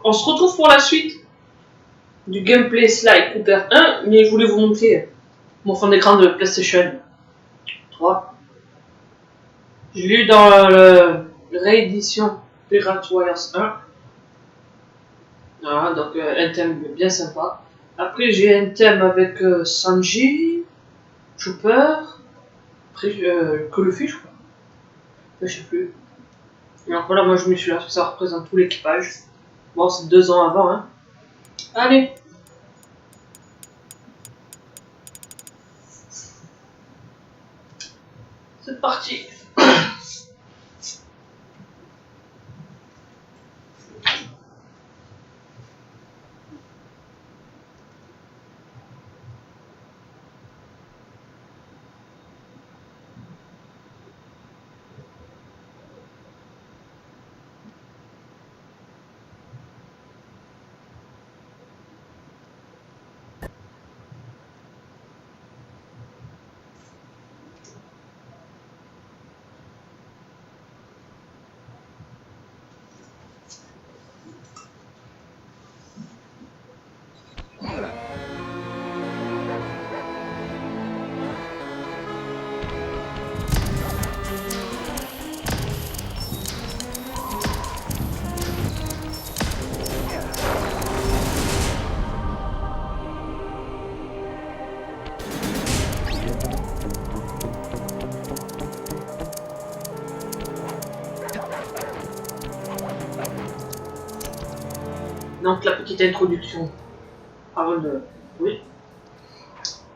on se retrouve pour la suite du gameplay Sly Cooper 1, mais je voulais vous montrer mon fond d'écran de PlayStation 3. J'ai lu dans la réédition Pirate Warriors 1. Voilà, donc un thème bien sympa. Après j'ai un thème avec Sanji, Chopper, après Luffy je crois. Je sais plus. Et donc voilà, moi je me suis là, parce que ça représente tout l'équipage. Bon, c'est 2 ans avant, hein. Allez. C'est parti. Donc la petite introduction avant de... Oui.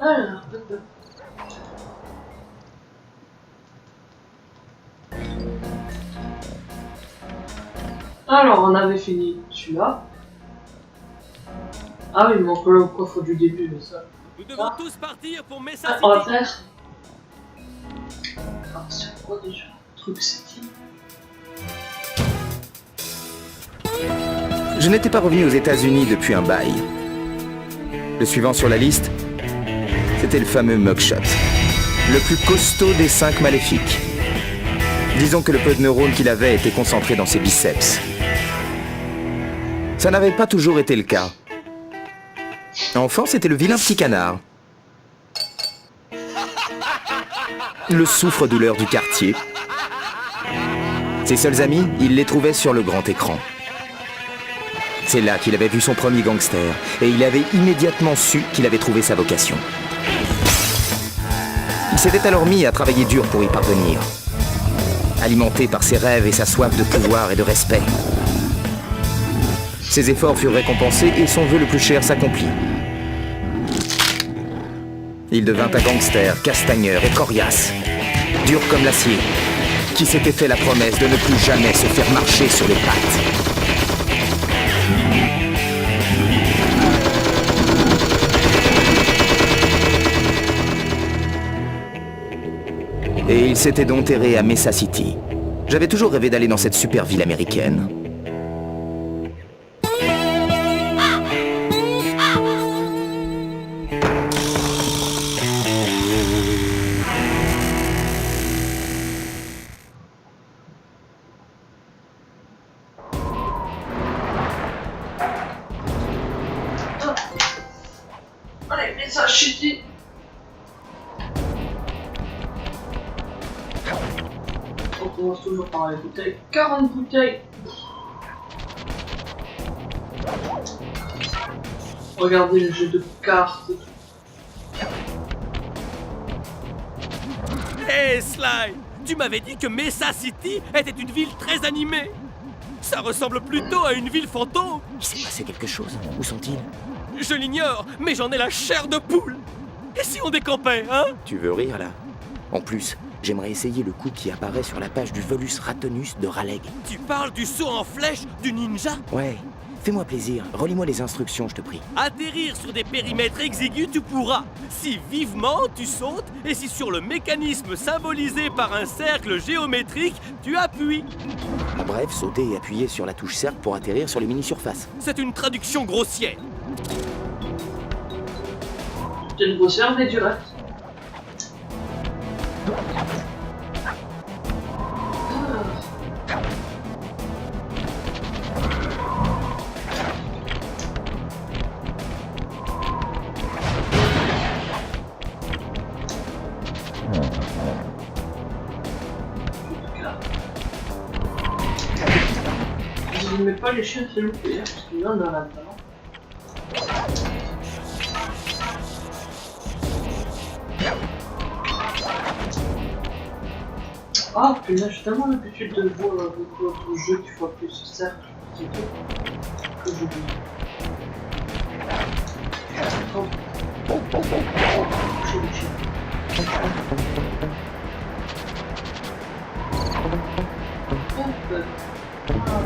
Alors... Alors on avait fini celui-là. Ah oui, il manque le coffre du début, mais ça... Nous devons tous partir pour Mesa City. On va faire... Ah, c'est quoi déjà? Truc City. Je n'étais pas revenu aux États-Unis depuis un bail. Le suivant sur la liste, c'était le fameux Mugshot. Le plus costaud des 5 maléfiques. Disons que le peu de neurones qu'il avait était concentré dans ses biceps. Ça n'avait pas toujours été le cas. Enfant, c'était le vilain petit canard. Le souffre-douleur du quartier. Ses seuls amis, il les trouvait sur le grand écran. C'est là qu'il avait vu son premier gangster, et il avait immédiatement su qu'il avait trouvé sa vocation. Il s'était alors mis à travailler dur pour y parvenir, alimenté par ses rêves et sa soif de pouvoir et de respect. Ses efforts furent récompensés et son vœu le plus cher s'accomplit. Il devint un gangster, castagneur et coriace, dur comme l'acier, qui s'était fait la promesse de ne plus jamais se faire marcher sur les pattes. Et il s'était donc terré à Mesa City. J'avais toujours rêvé d'aller dans cette super ville américaine. Allez, Mesa City. On commence toujours par les bouteilles. 40 bouteilles. Regardez le jeu de cartes. Hey Sly, tu m'avais dit que Mesa City était une ville très animée. Ça ressemble plutôt à une ville fantôme. Il s'est passé quelque chose. Où sont-ils? Je l'ignore, mais j'en ai la chair de poule. Et si on décampait, hein? Tu veux rire, là? En plus, j'aimerais essayer le coup qui apparaît sur la page du Volus Ratonus de Raleigh. Tu parles du saut en flèche du ninja? Ouais, fais-moi plaisir, relis-moi les instructions, je te prie. Atterrir sur des périmètres exigus, tu pourras. Si vivement tu sautes, et si sur le mécanisme symbolisé par un cercle géométrique, tu appuies. En bref, sauter et appuyer sur la touche cercle pour atterrir sur les mini-surfaces. C'est une traduction grossière. C'est une grossière mais directe. pas les chiens s'il vous plaît, parce qu'il y en a là-dedans. Ah putain, j'ai tellement l'habitude de voir avec l'autre jeu qu'il faut appuyer ce cercle, c'est tout, que j'oublie. Oh. Je le chien. Hop. Ah,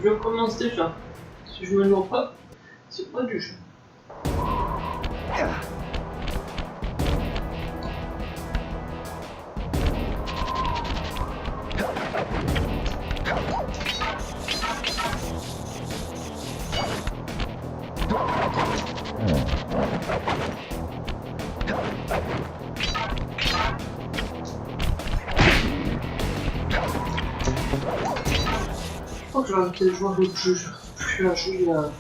je commence déjà. Si je me noie pas, c'est pas du jeu. Je crois que j'ai arrêté de jouer à l'autre jeu. Je suis à jouer à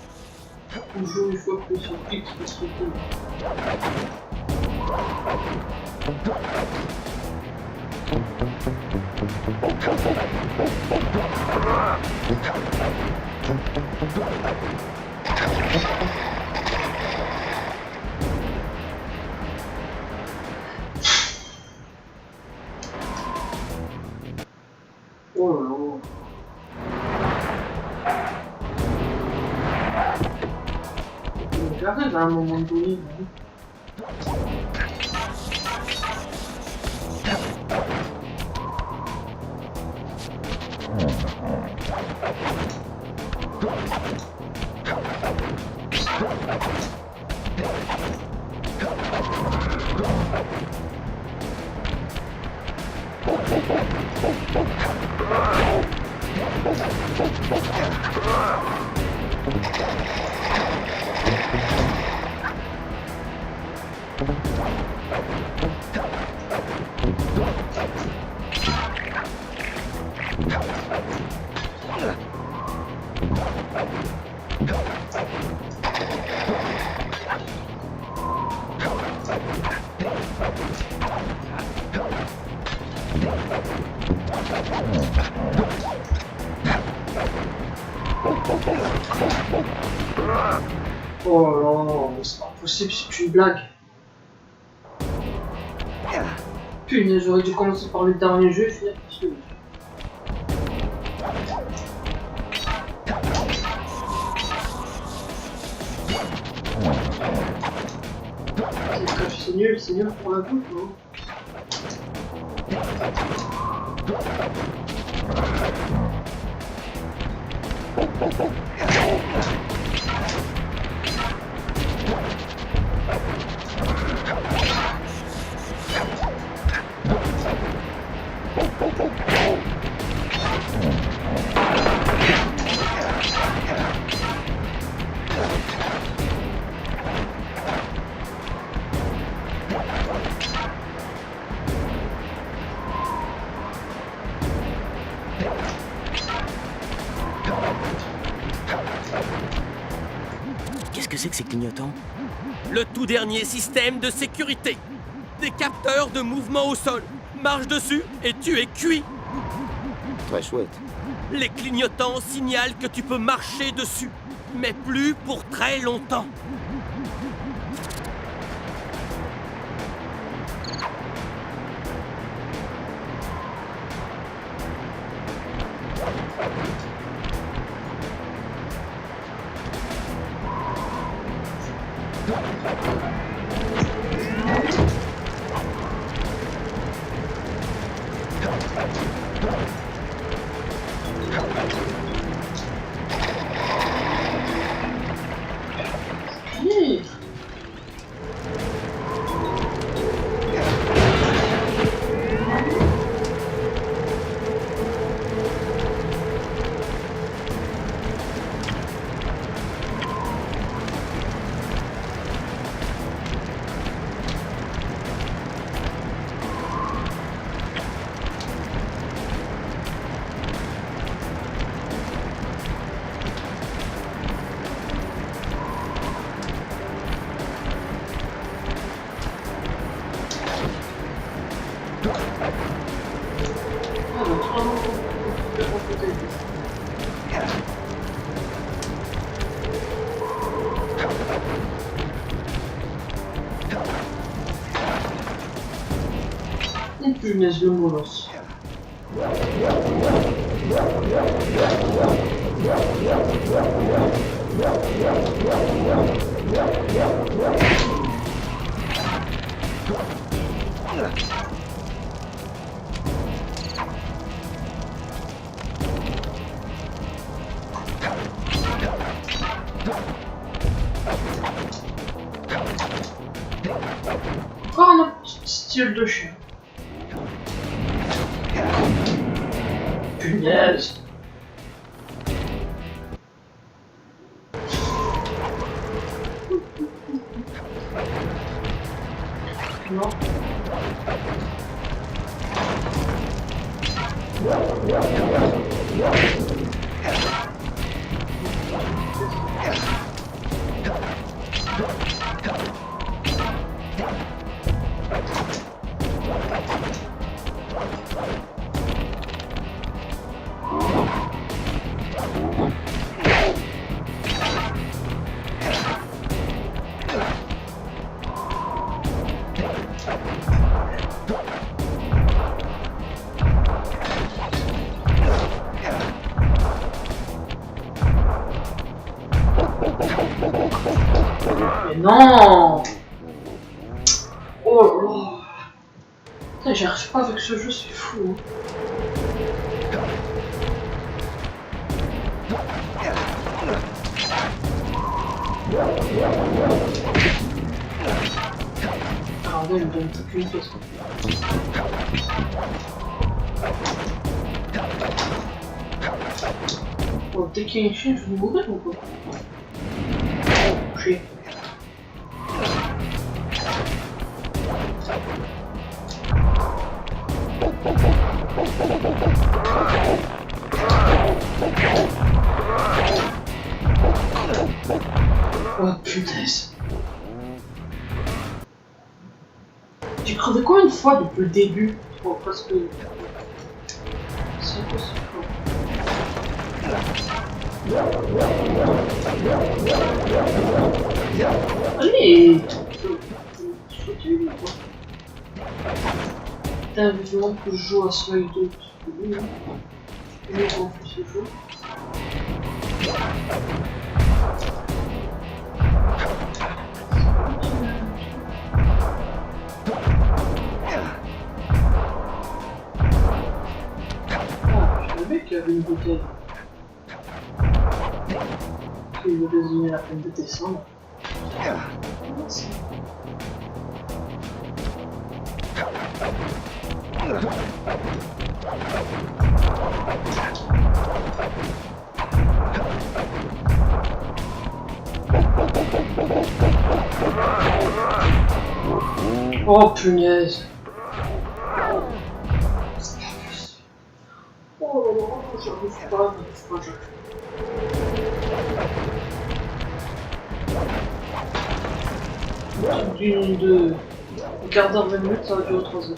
jouer une fois plus sur X parce que oh là là. J'arrive à un moment donné. Oh là là, c'est pas possible, c'est une blague. Punaise, j'aurais dû commencer par le dernier jeu et finir par celui-là. C'est nul pour la bouffe, non? Qu'est-ce que c'est que ces clignotants? Le tout dernier système de sécurité. Des capteurs de mouvement au sol. Marche dessus et tu es cuit. Très chouette. Les clignotants signalent que tu peux marcher dessus, mais plus pour très longtemps. Punaise, le molosse. Encore un autre style de chien. Punaise. Non. Mais non! Oh là là! Putain, j'y arrive pas avec ce jeu, c'est fou. Alors là, il me donne toute une pièce. Bon, dès qu'il y a une chine, je vais mourir ou quoi? Chier. Oh punaise. J'ai crevé combien de fois depuis le début? Oh, presque. C'est possible. Allez! Putain, évidemment que je joue à Smite 2. Oui, hein. Je vais en plus ce jeu. Ah, je savais qu'il y avait une bouteille. Il veut désigner la peine de descendre. Merci. Oh punaise. Oh là là, j'arrive pas, j'arrive. De quart d'heure, 20 minutes, ça va durer 3 heures.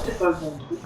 c'était pas le bon truc.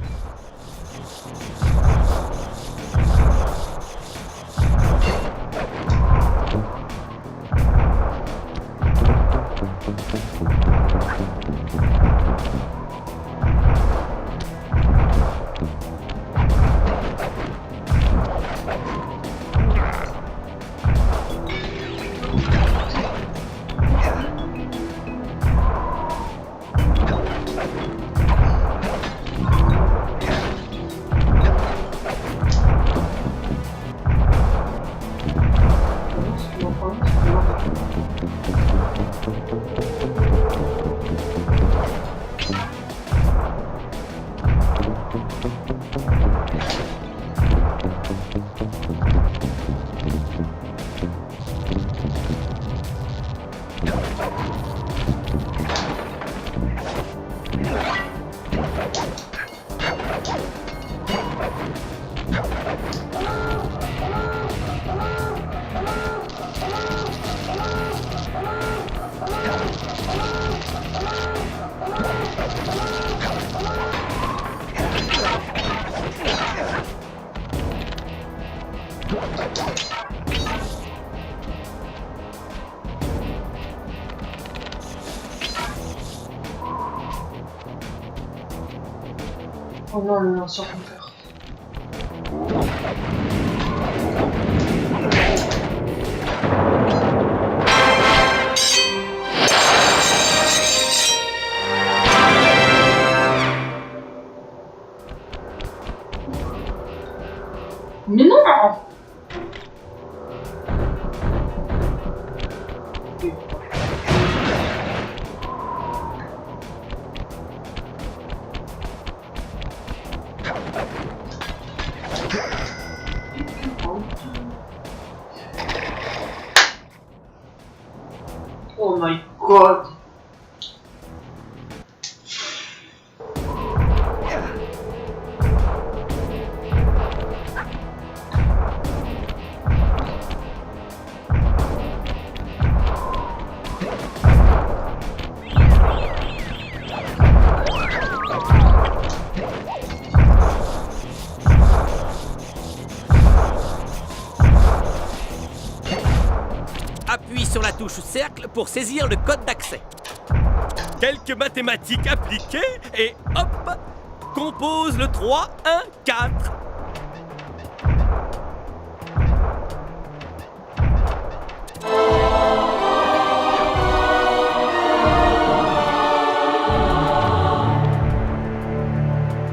Oh non, le lanceur compteur. Mais non! Oh my god! Appuie sur la touche cercle pour saisir le code d'accès. Quelques mathématiques appliquées et hop, compose le 3, 1, 4.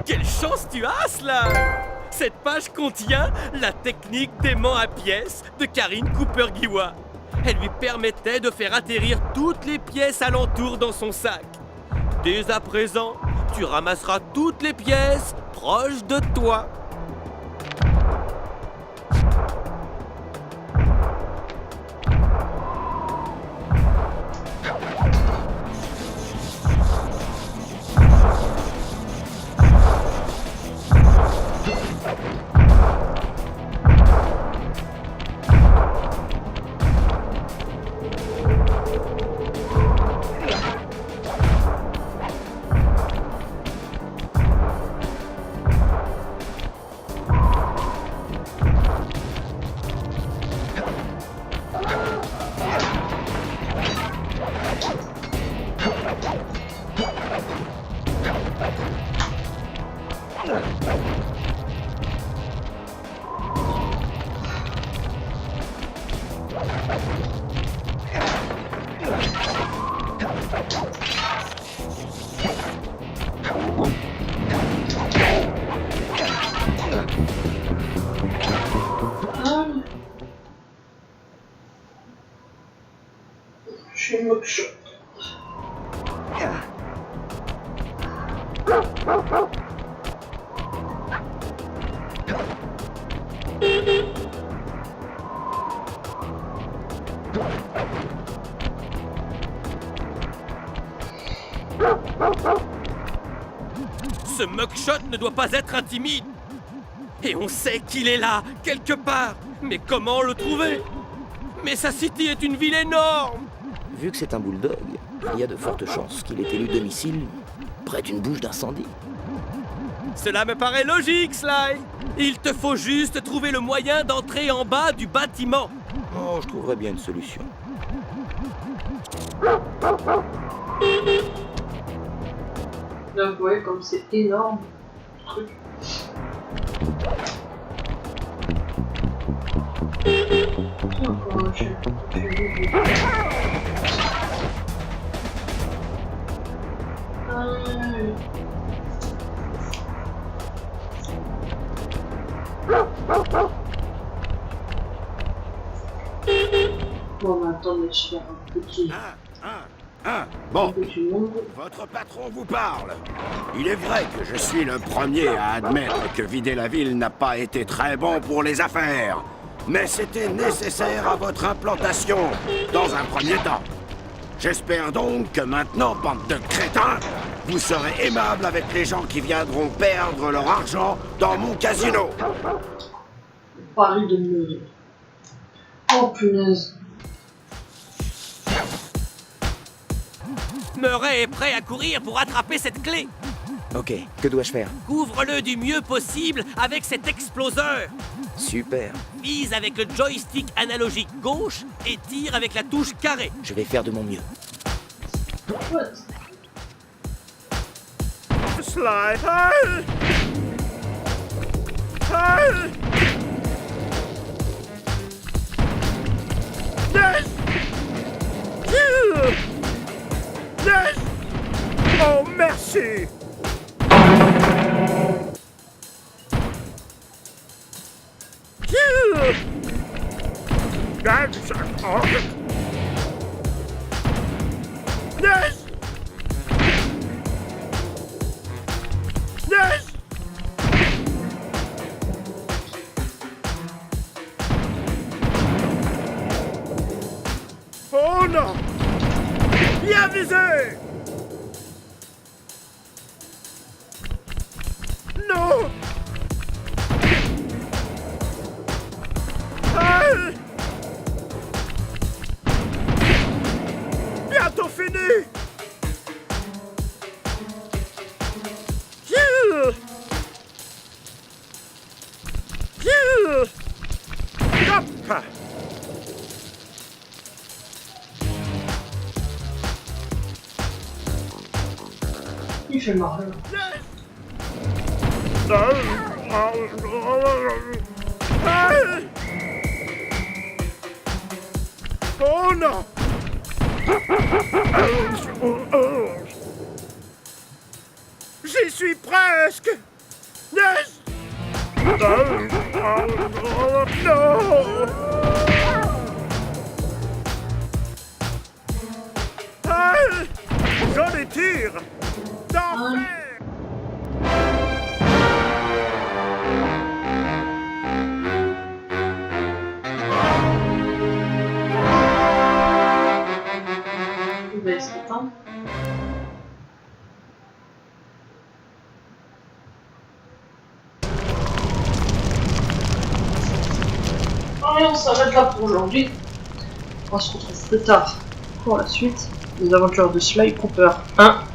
Quelle chance tu as, cela! Cette page contient la technique d'aimant à pièces de Karine Cooper-Guiwa. Elle lui permettait de faire atterrir toutes les pièces alentour dans son sac. Dès à présent, tu ramasseras toutes les pièces proches de toi. Chez Mugshot. Ce mugshot ne doit pas être intimide. Et on sait qu'il est là, quelque part. Mais comment le trouver? Mesa City est une ville énorme. Vu que c'est un bulldog, il y a de fortes chances qu'il ait élu domicile près d'une bouche d'incendie. Cela me paraît logique, Sly. Il te faut juste trouver le moyen d'entrer en bas du bâtiment. Oh, je trouverai bien une solution. Là, vous voyez comme c'est énorme. Ce truc. Encore un chien. Bon, bah, attendez, je vais faire un petit... Bon, un petit monde. votre patron vous parle. Il est vrai que je suis le premier à admettre que vider la ville n'a pas été très bon pour les affaires. Mais c'était nécessaire à votre implantation, dans un premier temps. J'espère donc que maintenant, bande de crétins, vous serez aimable avec les gens qui viendront perdre leur argent dans mon casino. Paris de me... Oh punaise. Murray est prêt à courir pour attraper cette clé. Ok, que dois-je faire? Couvre-le du mieux possible avec cet exploseur. Super. Vise avec le joystick analogique gauche et tire avec la touche carré. Je vais faire de mon mieux. What? Sly, hey! Hey! Yes! Yes! Oh, merci! Yes! Yes! Oh non! Bien visé! Non! Hey! Bientôt fini! Yeah! Yeah! Hop! Il fait marrer. Hey! Oh non! J'y suis presque! Yes! Non! Hey! J'en ai tire! D'enfer! Il va se détendre. Allez, on s'arrête là pour aujourd'hui. On se retrouve plus tard pour la suite des aventures de Sly Cooper 1.